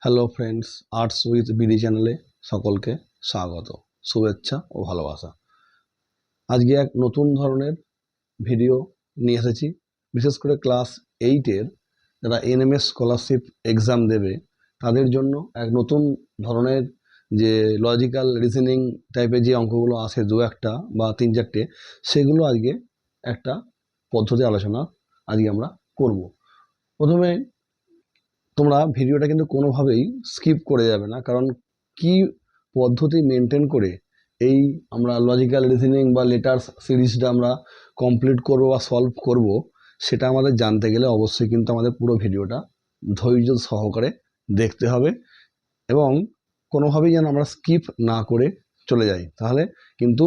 Hello friends, arts with BD চ্যানেলে সকলকে স্বাগত, শুভেচ্ছা ও ভালোবাসা। আজকে এক নতুন ধরনের ভিডিও নিয়ে এসেছি। বিশেষ করে ক্লাস 8-এর যারা এনএমএস স্কলারশিপ এক্সাম দেবে তাদের জন্য এক নতুন ধরনের যে লজিক্যাল রিজনিং টাইপের যে অঙ্কগুলো আসে দু একটা বা তিন চারটে, সেগুলো আজকে একটা পদ্ধতি আলোচনা আজকে আমরা করব। প্রথমে তোমরা ভিডিওটা কিন্তু কোনোভাবেই স্কিপ করে যাবে না, কারণ কি পদ্ধতি মেনটেন করে এই আমরা লজিক্যাল রিজনিং বা লেটার্স সিরিজটা আমরা কমপ্লিট করব বা সলভ করব, সেটা আমাদের জানতে গেলে অবশ্যই কিন্তু আমাদের পুরো ভিডিওটা ধৈর্য সহকারে দেখতে হবে এবং কোনোভাবেই যেন আমরা স্কিপ না করে চলে যাই। তাহলে কিন্তু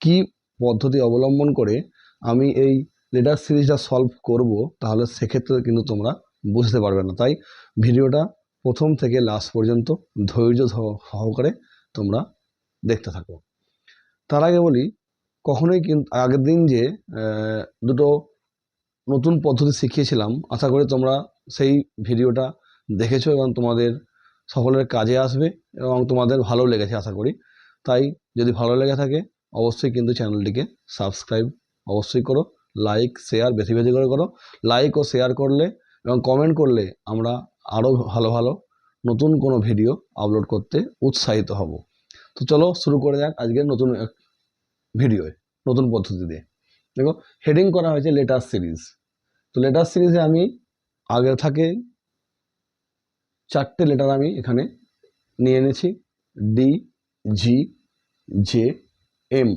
কি পদ্ধতি অবলম্বন করে আমি এই লেটার সিরিজটা সলভ করব, তাহলে সেক্ষেত্রে কিন্তু তোমরা বুঝতে পারবে না। তাই ভিডিওটা প্রথম থেকে লাস্ট পর্যন্ত ধৈর্য সহকারে তোমরা দেখতে থাকো। তার আগে বলি, কখনোই কিন্তু আগের দিন যে দুটো নতুন পদ্ধতি শিখিয়েছিলাম, আশা করি তোমরা সেই ভিডিওটা দেখেছো এবং তোমাদের সকলের কাজে আসবে এবং তোমাদের ভালো লেগেছে আশা করি। তাই যদি ভালো লেগে থাকে অবশ্যই কিন্তু চ্যানেলটিকে সাবস্ক্রাইব অবশ্যই করো, লাইক শেয়ার বেশি বেশি করে করো। লাইক ও শেয়ার করলে এবং কমেন্ট করলে আমরা আরও ভালো ভালো নতুন কোনো ভিডিও আপলোড করতে উৎসাহিত হব। তো চলো শুরু করে যাক আজকের নতুন ভিডিও, নতুন পদ্ধতি দিয়ে। দেখো, হেডিং করা হয়েছে লেটার সিরিজ। তো লেটার সিরিজে আমি আগে থাকে 4টে লেটার আমি এখানে নিয়ে এনেছি, ডি, জি, জে, এম,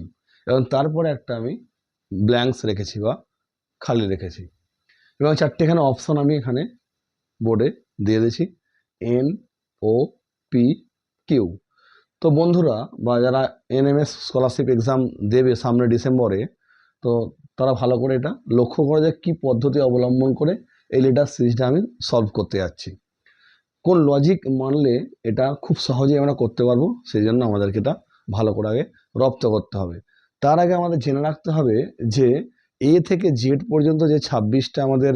এবং তারপরে একটা আমি ব্ল্যাঙ্কস রেখেছি বা খালি রেখেছি, এবং 4টে এখানে অপশন আমি এখানে বোর্ডে দিয়ে দিয়েছি, এন, ও, পি, কিউ। তো বন্ধুরা বা যারা এনএমএস স্কলারশিপ এক্সাম দেবে সামনে ডিসেম্বরে, তো তারা ভালো করে এটা লক্ষ্য করে যে কী পদ্ধতি অবলম্বন করে এই লেটার সিরিজটা আমি সলভ করতে যাচ্ছি, কোন লজিক মানলে এটা খুব সহজেই আমরা করতে পারবো। সেই জন্য আমাদেরকে এটা ভালো করে আগে রপ্ত করতে হবে। তার আগে আমাদের জেনে রাখতে হবে যে এ থেকে জেড পর্যন্ত যে 26টা আমাদের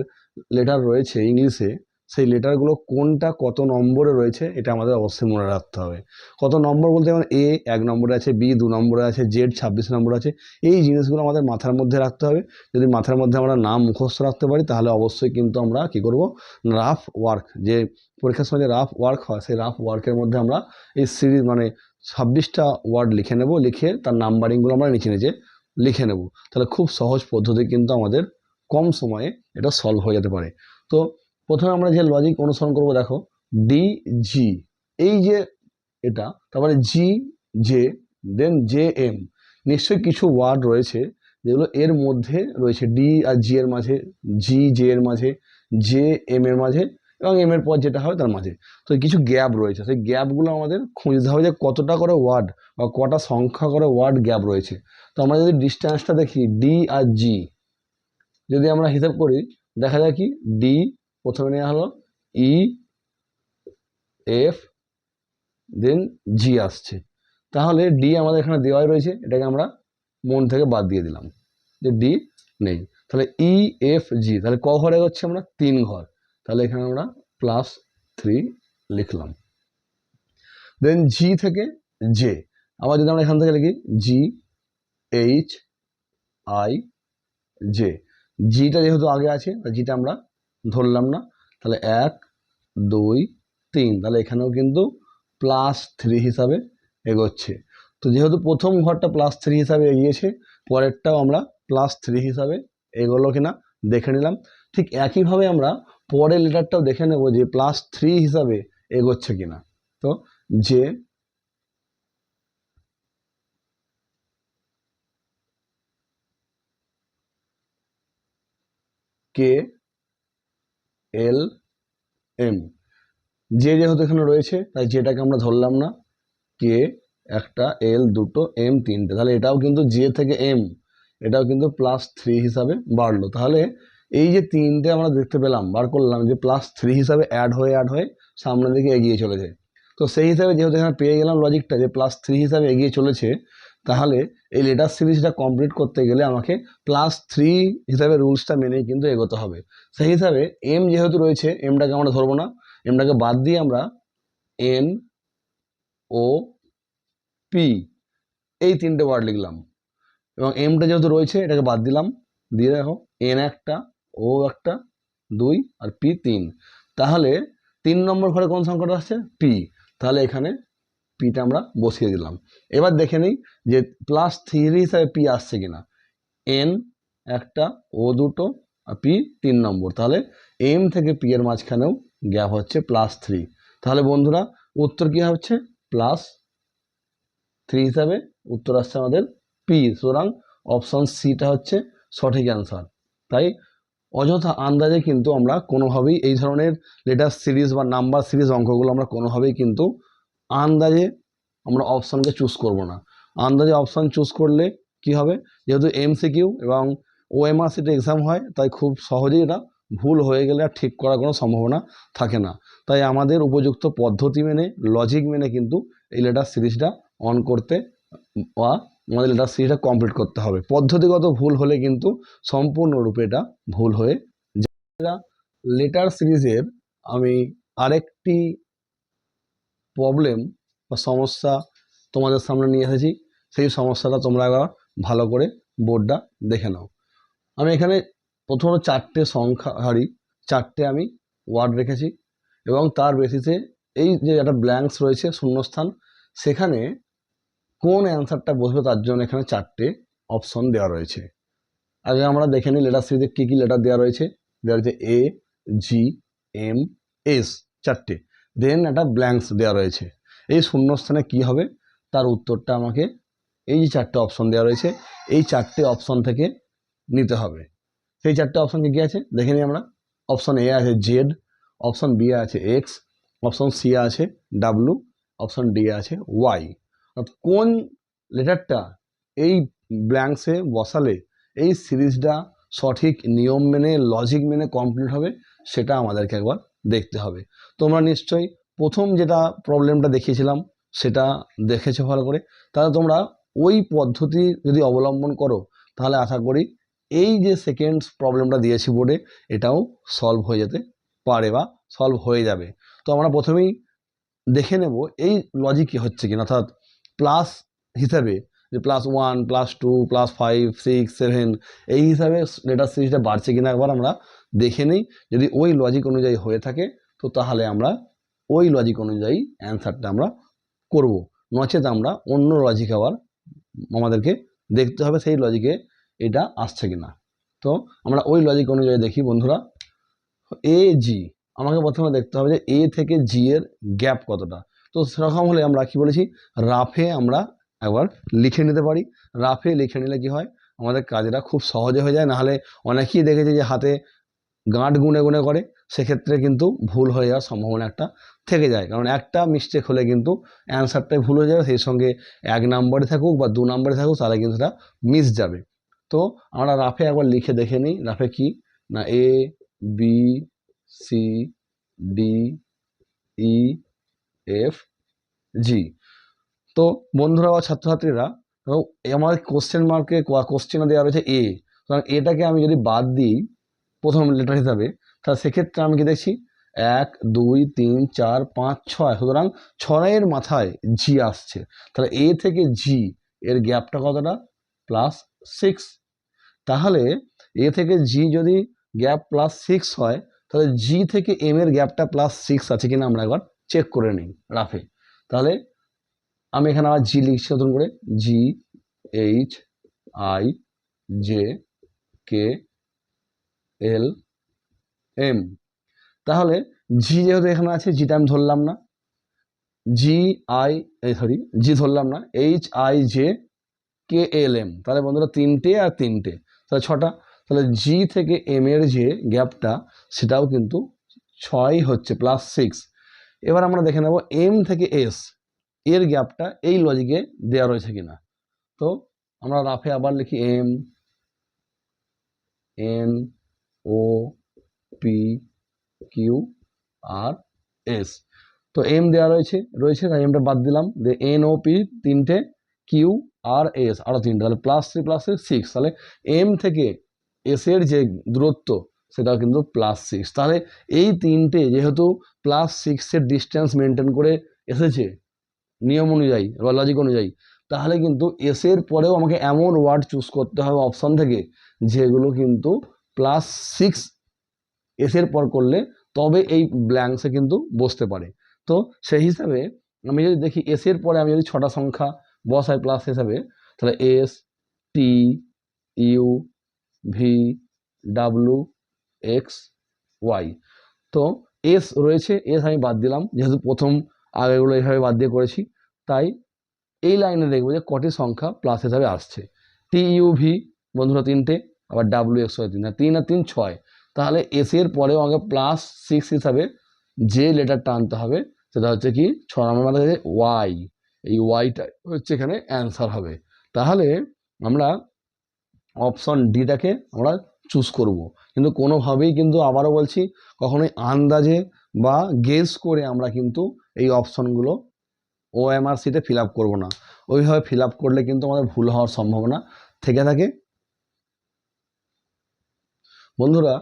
লেটার রয়েছে ইংলিশে, সেই লেটারগুলো কোনটা কত নম্বরে রয়েছে এটা আমাদের অবশ্যই মনে রাখতে হবে। কত নম্বর বলতে যেমন এ 1 নম্বরে আছে, বি 2 নম্বরে আছে, জেড 26 নম্বরে আছে। এই জিনিসগুলো আমাদের মাথার মধ্যে রাখতে হবে। যদি মাথার মধ্যে আমরা নাম মুখস্থ রাখতে পারি তাহলে অবশ্যই কিন্তু আমরা কি করব, রাফ ওয়ার্ক, যে পরীক্ষার সময় যে রাফ ওয়ার্ক হয় সেই রাফ ওয়ার্কের মধ্যে আমরা এই সিরিজ মানে 26টা ওয়ার্ড লিখে নেব, লিখে তার নাম্বারিংগুলো আমরা নিচে নিচে লিখে নেব। তাহলে খুব সহজ পদ্ধতি কিন্তু আমাদের কম সময়ে এটা সলভ হয়ে যেতে পারে। তো প্রথমে আমরা যে লজিক অনুসরণ করব, দেখো ডি, জি, এই যে এটা, তারপরে জি, জে, দেন জে, এম। নিশ্চয়ই কিছু ওয়ার্ড রয়েছে যেগুলো এর মধ্যে রয়েছে, ডি আর জি এর মাঝে, জি জে এর মাঝে, জে এম এর মাঝে এবং এম এর পর যেটা হবে তার মাঝে। তো কিছু গ্যাপ রয়েছে, সেই গ্যাপগুলো আমাদের খুঁজতে হবে যে কতটা করে ওয়ার্ড বা কটা সংখ্যা করে ওয়ার্ড গ্যাপ রয়েছে। তো আমরা যদি ডিস্টেন্সটা দেখি, ডি আর জি যদি আমরা হিসাব করি, দেখা যায় কি ডি প্রথমে নেওয়া হলো, ই, এফ, দেন জি আসছে। তাহলে ডি আমাদের এখানে দেওয়াই রয়েছে, এটাকে আমরা মন থেকে বাদ দিয়ে দিলাম যে ডি নেই। তাহলে ই, এফ, জি, তাহলে ক ঘরে হচ্ছে আমরা 3 ঘর। তাহলে এখানে আমরা +3 লিখলাম। দেন জি থেকে জে, আবার যদি আমরা এখান থেকে লিখি জি, এইচ, আই, জে, জিটা যেহেতু আগে আছে জিটা আমরা ধরলাম না, তাহলে 1 2 3, তাহলে এখানেও কিন্তু +3 হিসাবে এগোচ্ছে। তো যেহেতু প্রথম ঘরটা +3 হিসাবে এগিয়েছে, পরেরটাও আমরা +3 হিসাবে এগোলো কিনা দেখে নিলাম। ঠিক একইভাবে আমরা পরের লেটারটাও দেখে নেব যে +3 হিসাবে এগোচ্ছে কিনা। তো যে, কে, এল, এম, যে যেহেতু এখানে রয়েছে তাই যেটাকে আমরা ধরলাম না, কে একটা, এল দুটো, এম তিনটে, তাহলে এটাও কিন্তু জে থেকে এম এটাও কিন্তু +3 হিসাবে বাড়লো। তাহলে এই যে তিনটে আমরা দেখতে পেলাম, বার করলাম যে +3 হিসাবে অ্যাড হয়ে সামনের দিকে এগিয়ে চলেছে। তো সেই হিসাবে যেহেতু এখানে পেয়ে গেলাম লজিকটা যে +3 হিসাবে এগিয়ে চলেছে, তাহলে এই লেটার সিরিজটা কমপ্লিট করতে গেলে আমাকে +3 হিসাবে রুলসটা মেনেই কিন্তু এগোতে হবে। সেই হিসাবে এম যেহেতু রয়েছে, এমটাকে আমরা ধরবো না, এমটাকে বাদ দিয়ে আমরা এন ও পি, এই তিনটে ওয়ার্ড লিখলাম, এবং এমটা যেহেতু রয়েছে এটাকে বাদ দিলাম, দিয়ে দেখো এন একটা, ও একটা, 2 আর পি 3। তাহলে 3 নম্বর ঘরে কোন সংখ্যাটা আসছে? পি। তাহলে এখানে পিটা আমরা বসিয়ে দিলাম। এবার দেখে নিই যে +3 হিসাবে পি আসছে কিনা। এন একটা, ও দুটো আর পি 3 নম্বর। তাহলে এম থেকে পি এর মাঝখানেও গ্যাপ হচ্ছে +3। তাহলে বন্ধুরা উত্তর কি হচ্ছে? +3 হিসাবে উত্তর আসছে আমাদের পি। সুতরাং অপশন সিটা হচ্ছে সঠিক অ্যান্সার। তাই অযথা আন্দাজে কিন্তু আমরা কোনোভাবেই এই ধরনের লেটার সিরিজ বা নাম্বার সিরিজ অঙ্কগুলো আমরা কোনোভাবেই কিন্তু আন্দাজে আমরা অপশানকে চুজ করব না। আন্দাজে অপশান চুজ করলে কি হবে, যেহেতু এমসিকিউ এবং ওএমআর সিটে এক্সাম হয়, তাই খুব সহজেই এটা ভুল হয়ে গেলে আর ঠিক করার কোনো সম্ভাবনা থাকে না। তাই আমাদের উপযুক্ত পদ্ধতি মেনে, লজিক মেনে কিন্তু এই লেটার সিরিজটা অন করতে বা আমাদের লেটার সিরিজটা কমপ্লিট করতে হবে। পদ্ধতিগত ভুল হলে কিন্তু সম্পূর্ণরূপে এটা ভুল হয়ে যায়। লেটার সিরিজের আমি আরেকটি প্রবলেম বা সমস্যা তোমাদের সামনে নিয়ে এসেছি। সেই সমস্যাটা তোমরা একবার ভালো করে বোর্ডটা দেখে নাও। আমি এখানে প্রথমত 4টে সংখ্যা হারি, 4টে আমি ওয়ার্ড রেখেছি, এবং তার বেসিসে এই যে একটা ব্ল্যাঙ্কস রয়েছে শূন্যস্থান, সেখানে কোন অ্যান্সারটা বসবে তার জন্য এখানে 4টে অপশন দেওয়া রয়েছে। আগে আমরা দেখে নিই লেটার সিরিজে কী কী লেটার দেওয়া রয়েছে। দেওয়া রয়েছে এ, জি, এম, এস, 4টে। দেন একটা ব্ল্যাঙ্কস দেওয়া রয়েছে। এই শূন্যস্থানে কি হবে তার উত্তরটা আমাকে এই যে 4টে অপশন দেওয়া রয়েছে, এই 4টে অপশন থেকে নিতে হবে। সেই 4টে অপশন কি আছে দেখে নিই আমরা। অপশন এ আছে জেড, অপশন বি আছে এক্স, অপশন সি আছে ডাব্লু, অপশন ডি আছে ওয়াই। কোন লেটারটা এই ব্ল্যাঙ্কসে বসালে এই সিরিজটা সঠিক নিয়ম মেনে, লজিক মেনে কমপ্লিট হবে, সেটা আমাদেরকে একবার দেখতে হবে। তোমরা নিশ্চয়ই প্রথম যেটা প্রবলেমটা দেখিয়েছিলাম সেটা দেখেছো ভালো করে। তাহলে তোমরা ওই পদ্ধতি যদি অবলম্বন করো, তাহলে আশা করি এই যে সেকেন্ড প্রবলেমটা দিয়েছি বোর্ডে, এটাও সলভ হয়ে যেতে পারে বা সলভ হয়ে যাবে। তো আমরা প্রথমেই দেখে নেব এই লজিক কি হচ্ছে কিনা, অর্থাৎ প্লাস হিসাবে যে +1, +2, +5, 6, 7 এই হিসাবে লেটার সিরিজটা বাড়ছে কিনা একবার আমরা দেখে নিই। যদি ওই লজিক অনুযায়ী হয়ে থাকে তো তাহলে আমরা ওই লজিক অনুযায়ী অ্যান্সারটা আমরা করব, নচেত আমরা অন্য লজিক আবার আমাদেরকে দেখতে হবে সেই লজিকে এটা আসছে কিনা। তো আমরা ওই লজিক অনুযায়ী দেখি বন্ধুরা। এ জি, আমাকে প্রথমে দেখতে হবে যে এ থেকে জি এর গ্যাপ কতটা। তো সেরকম হলে আমরা কি বলেছি, রাফে আমরা একবার লিখে নিতে পারি। রাফে লিখে নিলে কি হয়, আমাদের কাজটা খুব সহজে হয়ে যায়। নাহলে অনেকেই দেখেছি যে হাতে গাঁট গুনে গুনে করে, সেক্ষেত্রে কিন্তু ভুল হয়ে যাওয়ার সম্ভাবনা একটা থেকে যায়। কারণ একটা মিস্টেক হলে কিন্তু অ্যান্সারটাই ভুল হয়ে যাবে, সেই সঙ্গে 1 নম্বরে থাকুক বা 2 নম্বরে থাকুক, তাহলে কিন্তু সেটা মিস যাবে। তো আমরা রাফে একবার লিখে দেখে নিই। রাফে কি না, A B C D E F G. তো বন্ধুরা বা ছাত্রছাত্রীরা, আমার কোশ্চেন মার্কে কোশ্চেনে দেওয়া রয়েছে এ, সুতরাং এটাকে আমি যদি বাদ দিই প্রথম লেটার হিসাবে, তাহলে সেক্ষেত্রে আমি কি দেখছি 1 2 3 4 5 6, সুতরাং 6 মাথায় জি আসছে। তাহলে এ থেকে জি এর গ্যাপটা কতটা? +6। তাহলে এ থেকে জি যদি গ্যাপ +6 হয়, তাহলে জি থেকে এম এর গ্যাপটা +6 আছে কিনা আমরা একবার চেক করে নিই রাফে। তাহলে আমি এখানে আবার জি লিখছি নতুন করে, G H I J K L M. তাহলে জি যেহেতু এখানে আছে, জিটা আমি ধরলাম না, জি ধরলাম না, H I J K L M. তাহলে বন্ধুরা 3টে আর 3টে, তাহলে 6টা। তাহলে জি থেকে এম এর যে গ্যাপটা সেটাও কিন্তু 6 হচ্ছে, +6। এবার আমরা দেখে নেব এম থেকে এস এর গ্যাপটা এই লজিকে দেওয়া রয়েছে কিনা। তো আমরা রাফে আবার লিখি M N O P Q R S. তো এম দেওয়া রয়েছে তাই এমটা বাদ দিলাম। এন ও পি 3টে, কিউ আর এস আরও 3টে, তাহলে +3 +3 6। তাহলে এম থেকে এস এর যে দূরত্ব সেটাও কিন্তু +6। তাহলে এই তিনটে যেহেতু +6-এর ডিস্টেন্স মেনটেন করে এসেছে নিয়ম অনুযায়ী বা লজিক অনুযায়ী, তাহলে কিন্তু এসের পরেও আমাকে এমন ওয়ার্ড চুজ করতে হবে অপশন থেকে যেগুলো কিন্তু +6 এসের পর করলে তবে এই ব্ল্যাঙ্কসে কিন্তু বসতে পারে। তো সেই হিসাবে আমি যদি দেখি এসের পরে আমি যদি 6টা সংখ্যা বসাই প্লাস হিসাবে, তাহলে S, T, U, V, W, X, Y. তো এস রয়েছে, এস আমি বাদ দিলাম যেহেতু প্রথম আগেগুলো এইভাবে বাদ দিয়ে করেছি, তাই এই লাইনে দেখবো যে কটি সংখ্যা প্লাস হিসাবে আসছে। টি, ইউ, ভি বন্ধুরা 3টে, আবার ডাব্লু, এক্স, ওয়াই 3, 3 আর 3 6। তাহলে এস এর পরেও আমাকে +6 হিসাবে যে লেটারটা আনতে হবে সেটা হচ্ছে কি 6 নম্বর মানে ওয়াই। এই ওয়াইটা হচ্ছে এখানে অ্যান্সার হবে। তাহলে আমরা অপশন ডিটাকে আমরা চুজ করব, কিন্তু কোনোভাবেই কিন্তু আবারও বলছি কখনোই আন্দাজে বা গেস করে আমরা কিন্তু এই অপশনগুলো OMR শিটে ফিল আপ করবো না। ওইভাবে ফিল আপ করলে কিন্তু আমাদের ভুল হওয়ার সম্ভাবনা থেকে থাকে। বন্ধুরা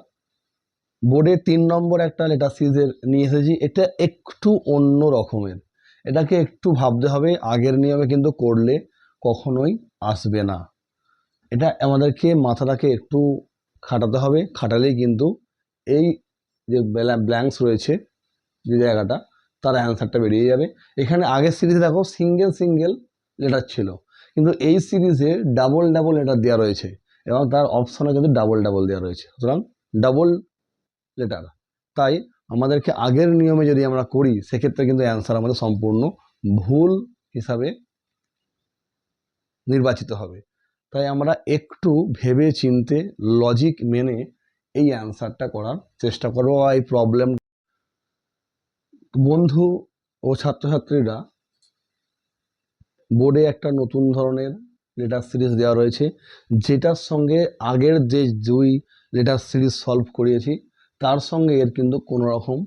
বোর্ডে 3 নম্বর একটা লেটার সিরিজের নিয়ে এসেছি, এটা একটু অন্য রকমের, এটাকে একটু ভাবতে হবে, আগের নিয়মে কিন্তু করলে কখনোই আসবে না। এটা আমাদেরকে মাথাটাকে একটু খাটাতে হবে, খাটালেই কিন্তু এই যে ব্ল্যাঙ্কস রয়েছে যে জায়গাটা তার অ্যান্সারটা বেরিয়ে যাবে। এখানে আগের সিরিজে দেখো সিঙ্গেল সিঙ্গেল লেটার ছিল, কিন্তু এই সিরিজে ডাবল ডাবল লেটার দেওয়া রয়েছে এবং তার অপশনে কিন্তু ডাবল ডাবল দেওয়া রয়েছে, সুতরাং ডাবল লেটার। তাই আমাদেরকে আগের নিয়মে যদি আমরা করি সেক্ষেত্রে কিন্তু অ্যান্সার আমাদের সম্পূর্ণ ভুল হিসাবে নির্বাচিত হবে। তাই আমরা একটু ভেবে চিন্তে লজিক মেনে এই অ্যান্সারটা করার চেষ্টা করবো। এই প্রবলেম বন্ধু ও ছাত্রছাত্রীরা বোর্ডে একটা নতুন ধরনের লেটার সিরিজ দেওয়া রয়েছে, যেটার সঙ্গে আগের যে 2 লেটার সিরিজ সলভ করিয়েছি তার সঙ্গে এর কিন্তু কোনো রকম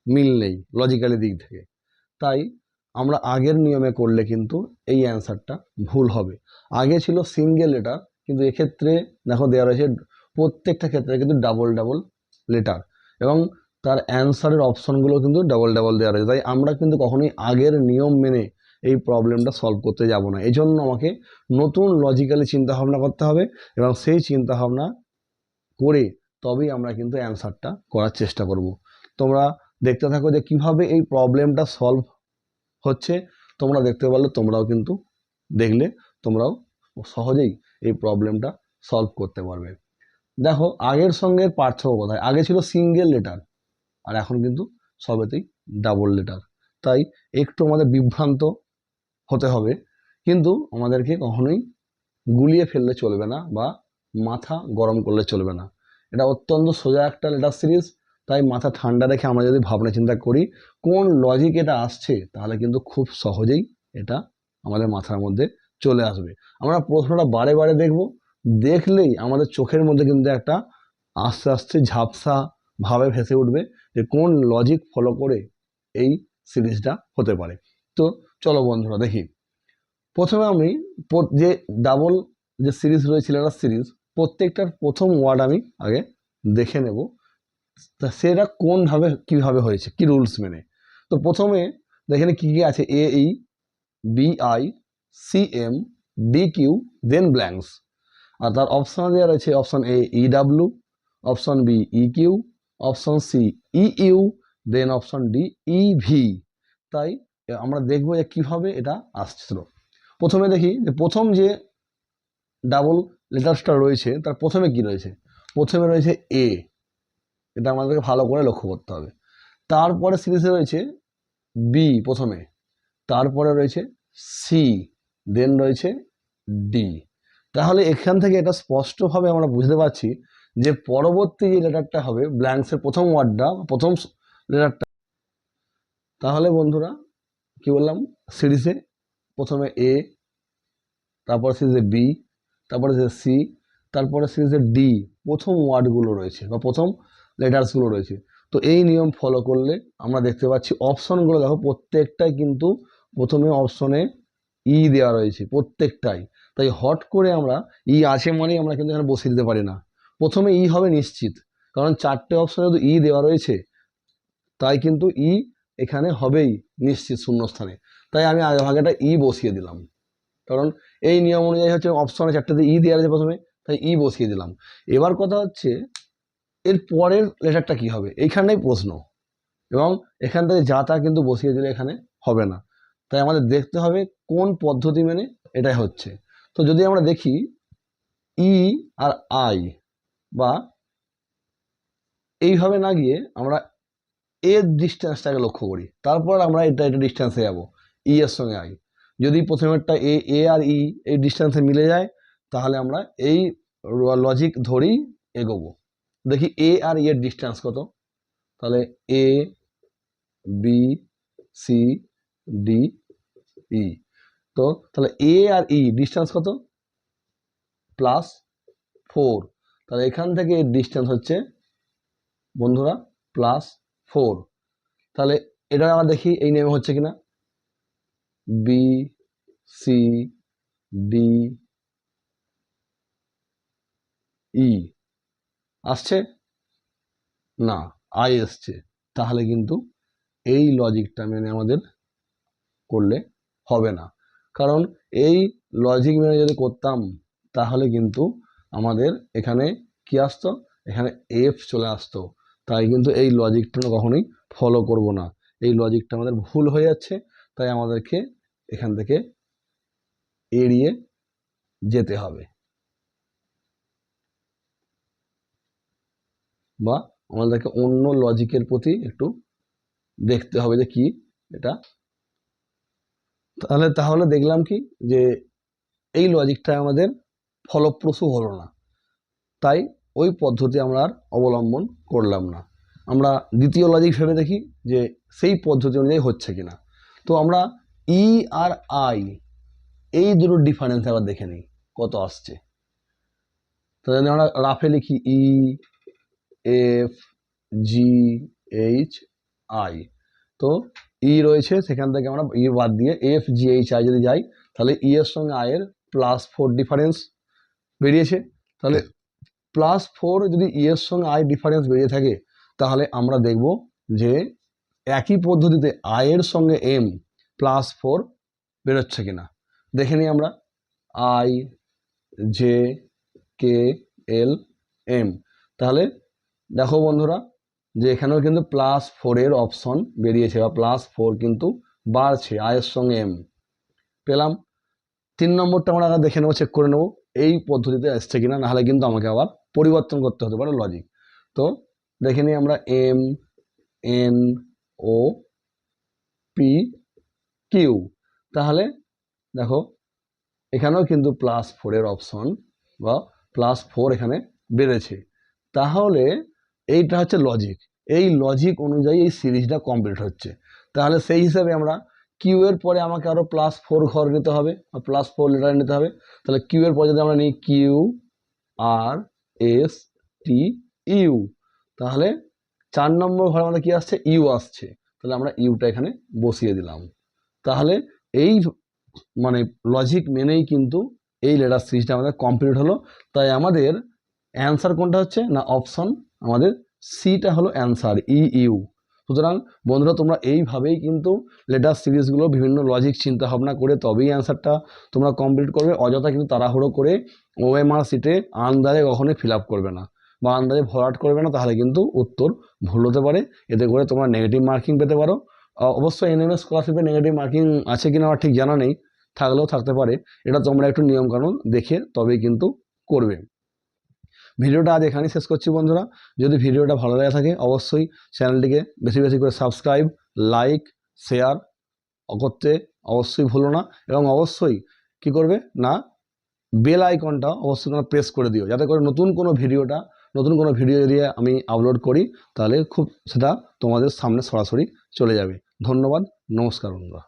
মিল নেই লজিক্যালি দিক থেকে। তাই আমরা আগের নিয়মে করলে কিন্তু এই অ্যান্সারটা ভুল হবে। আগে ছিল সিঙ্গেল লেটার, কিন্তু এক্ষেত্রে দেখো দেওয়া রয়েছে প্রত্যেকটা ক্ষেত্রে কিন্তু ডাবল ডাবল লেটার এবং তার অ্যান্সারের অপশনগুলো কিন্তু ডাবল ডাবল দেওয়া রয়েছে। তাই আমরা কিন্তু কখনোই আগের নিয়ম মেনে এই প্রবলেমটা সলভ করতে যাব না। এই জন্য আমাকে নতুন লজিক্যালি চিন্তাভাবনা করতে হবে এবং সেই চিন্তাভাবনা করে তবেই আমরা কিন্তু অ্যান্সারটা করার চেষ্টা করব। তোমরা দেখতে থাকো যে কিভাবে এই প্রবলেমটা সলভ হচ্ছে। তোমরা দেখতে পারলে তোমরাও কিন্তু দেখলে তোমরাও সহজেই এই প্রবলেমটা সলভ করতে পারবে। দেখো আগের সঙ্গে পার্থক্য কোথায়, আগে ছিল সিঙ্গেল লেটার আর এখন কিন্তু সবেতেই ডাবল লেটার। তাই একটু আমাদের বিভ্রান্ত হতে হবে, কিন্তু আমাদেরকে কখনোই গুলিয়ে ফেললে চলবে না বা মাথা গরম করলে চলবে না। এটা অত্যন্ত সোজা একটা লেটার সিরিজ, তাই মাথা ঠান্ডা রেখে আমরা যদি ভাবনা চিন্তা করি কোন লজিক এটা আসছে তাহলে কিন্তু খুব সহজেই এটা আমাদের মাথার মধ্যে চলে আসবে। আমরা প্রশ্নটা বারে বারে দেখব, দেখলেই আমাদের চোখের মধ্যে কিন্তু একটা আস্তে আস্তে ঝাপসা ভাবে ভেসে উঠবে যে কোন লজিক ফলো করে এই সিরিজটা হতে পারে। তো চলো বন্ধুরা দেখি, প্রথমে আমি যে ডাবল যে সিরিজ রয়েছিল একটা সিরিজ, প্রত্যেকটার প্রথম ওয়ার্ড আমি আগে দেখে নেব তা সেটা কোনভাবে কিভাবে হয়েছে কি রুলস মেনে। তো প্রথমে দেখেন কি কি আছে, A E, B I, C M, D Q, then blanks. আর তার অপশন দেওয়া রয়েছে option A E W, option B E Q, option C E U, then option D E V. তাই আমরা দেখবো যে কিভাবে এটা আসছিল। প্রথমে দেখি যে প্রথম যে ডাবল লেটার্সটা রয়েছে তার প্রথমে কি রয়েছে, প্রথমে রয়েছে এ, এটা আমাদেরকে ভালো করে লক্ষ্য করতে হবে। তারপরে সিরিজে রয়েছে বি প্রথমে, তারপরে রয়েছে সি, দেন রয়েছে ডি। তাহলে এখান থেকে এটা স্পষ্টভাবে আমরা বুঝতে পারছি যে পরবর্তী যে লেটারটা হবে ব্ল্যাঙ্কসের প্রথম ওয়ার্ডটা প্রথম লেটারটা। তাহলে বন্ধুরা কি বললাম, সিরিজে প্রথমে এ, তারপর সিরিজে বি, তারপরে সি, তারপরে সিরিজে ডি প্রথম ওয়ার্ডগুলো রয়েছে বা প্রথম লেটার্সগুলো রয়েছে। তো এই নিয়ম ফলো করলে আমরা দেখতে পাচ্ছি অপশনগুলো দেখো প্রত্যেকটাই কিন্তু প্রথমে অপশনে ই দেওয়া রয়েছে প্রত্যেকটাই। তাই হট করে আমরা ই আছে মানে আমরা কিন্তু এখানে বসিয়ে দিতে পারি না, প্রথমে ই হবে নিশ্চিত, কারণ 4টে অপশনে যদি ই দেওয়া রয়েছে, তাই কিন্তু ই এখানে হবেই নিশ্চিত শূন্যস্থানে। তাই আমি আগে ভাগে একটা ই বসিয়ে দিলাম, কারণ এই নিয়ম অনুযায়ী হচ্ছে অপশনে 4টেতে ই দেওয়া আছে প্রথমে, তাই ই বসিয়ে দিলাম। এবার কথা হচ্ছে এর পরের লেটারটা কি হবে, এইখানটাই প্রশ্ন। এবং এখান থেকে যা তা কিন্তু বসিয়ে দিলে এখানে হবে না, তাই আমাদের দেখতে হবে কোন পদ্ধতি মেনে এটাই হচ্ছে। তো যদি আমরা দেখি ই আর আই, বা এইভাবে না গিয়ে আমরা এর ডিস্টেন্সটাকে লক্ষ্য করি, তারপর আমরা এটা ডিস্টেন্সে যাবো ই এর সঙ্গে আই। যদি প্রথমেরটা এ আর ই এই ডিস্টেন্সে মিলে যায়, তাহলে আমরা এই লজিক ধরেই এগোবো। দেখি এ আর ই এর ডিস্টেন্স কত, তাহলে এ বি সি ডি ই। তো তাহলে এ আর ই ডিস্টেন্স কত, +4। তাহলে এখান থেকে এর ডিস্টেন্স হচ্ছে বন্ধুরা +4। তাহলে এটা আমরা দেখি এই নেমে হচ্ছে কিনা, বি সি ডি ই আসছে না, আই এসছে। তাহলে কিন্তু এই লজিকটা মেনে আমাদের করলে হবে না, কারণ এই লজিক মেনে যদি করতাম তাহলে কিন্তু আমাদের এখানে কি আসতো, এখানে এফ চলে আসতো। তাই কিন্তু এই লজিকটা কখনোই ফলো করব না, এই লজিকটা আমাদের ভুল হয়ে যাচ্ছে। তাই আমাদেরকে এখান থেকে এড়িয়ে যেতে হবে, বা আমাদেরকে অন্য লজিকের প্রতি একটু দেখতে হবে যে কি এটা। তাহলে দেখলাম কি যে এই লজিকটা আমাদের ফলপ্রসূ হলো না, তাই ওই পদ্ধতি আমরা আর অবলম্বন করলাম না। আমরা দ্বিতীয় লজিক ভেবে দেখি যে সেই পদ্ধতি অনুযায়ী হচ্ছে কিনা। তো আমরা ই আর আই এই দুটোর ডিফারেন্স আবার দেখে নিই কত আসছে। তাহলে যদি আমরা রাফে লিখি ই এফ জি এইচ আই, তো ই রয়েছে সেখান থেকে আমরা ই বাদ দিয়ে এফ জি এইচ আই যদি যাই, তাহলে ই এর সঙ্গে আই এর +4 ডিফারেন্স বেরিয়েছে। তাহলে +4 যদি ই এর সঙ্গে আই ডিফারেন্স বেরিয়ে থাকে, তাহলে আমরা দেখব যে একই পদ্ধতিতে আই এর সঙ্গে এম +4 বেরোচ্ছে কিনা। দেখে নিই আমরা I J K L M. তাহলে দেখো বন্ধুরা যে এখানেও কিন্তু +4 অপশন বেরিয়েছে, বা +4 কিন্তু বাড়ছে আয়ের সঙ্গে এম পেলাম। 3 নম্বরটা আমরা দেখে নেবো, চেক করে নেবো এই পদ্ধতিতে আসছে কিনা, নাহলে কিন্তু আমাকে আবার পরিবর্তন করতে হতে পারে লজিক। তো দেখে নিই আমরা M N O P Q. তাহলে দেখো এখানেও কিন্তু +4 অপশন বা +4 এখানে বেড়েছে। তাহলে এইটা হচ্ছে লজিক, এই লজিক অনুযায়ী এই সিরিজটা কমপ্লিট হচ্ছে। তাহলে সেই হিসাবে আমরা কিউ এর পরে আমাকে আরও +4 ঘর নিতে হবে, বা +4 লেটার নিতে হবে। তাহলে কিউ এর পরে যদি আমরা নিই Q R S T you, তাহলে 4 নম্বর ঘরে আমাদের কি আসছে, ইউ আসছে। তাহলে আমরা ইউটা এখানে বসিয়ে দিলাম। তাহলে এই মানে লজিক মেনেই কিন্তু এই লেটার সিরিজটা আমাদের কমপ্লিট হলো। তাই আমাদের অ্যান্সার কোনটা হচ্ছে না, অপশন আমাদের সিটা হলো অ্যান্সার, ই ইউ। সুতরাং বন্ধুরা তোমরা এইভাবেই কিন্তু লেটার সিরিজগুলো বিভিন্ন লজিক চিন্তা ভাবনা করে তবেই অ্যান্সারটা তোমরা কমপ্লিট করবে। অযথা কিন্তু তাড়াহুড়ো করে ওএমআর সিটে আন্দাজে কখনোই ফিল আপ করবে না, বা আন্দাজে ভরাট করবে না, তাহলে কিন্তু উত্তর ভুল হতে পারে। এতে করে তোমরা নেগেটিভ মার্কিং পেতে পারো। অবশ্যই এনএমএস স্কলারশিপে নেগেটিভ মার্কিং আছে কিনা আমার ঠিক জানা নেই, থাকলেও থাকতে পারে। এটা তোমরা একটু নিয়মকানুন দেখে তবেই কিন্তু করবে। ভিডিওটা আজ এখানেই শেষ করছি বন্ধুরা। যদি ভিডিওটা ভালো লেগে থাকে অবশ্যই চ্যানেলটিকে বেশি বেশি করে সাবস্ক্রাইব, লাইক, শেয়ার করতে অবশ্যই ভুলো না। এবং অবশ্যই কি করবে না, বেল আইকনটা অবশ্যই তোমরা প্রেস করে দিও, যাতে করে নতুন কোনো ভিডিও যদি আমি আপলোড করি তাহলে খুব সেটা তোমাদের সামনে সরাসরি চলে যাবে। ধন্যবাদ, নমস্কার বন্ধুরা।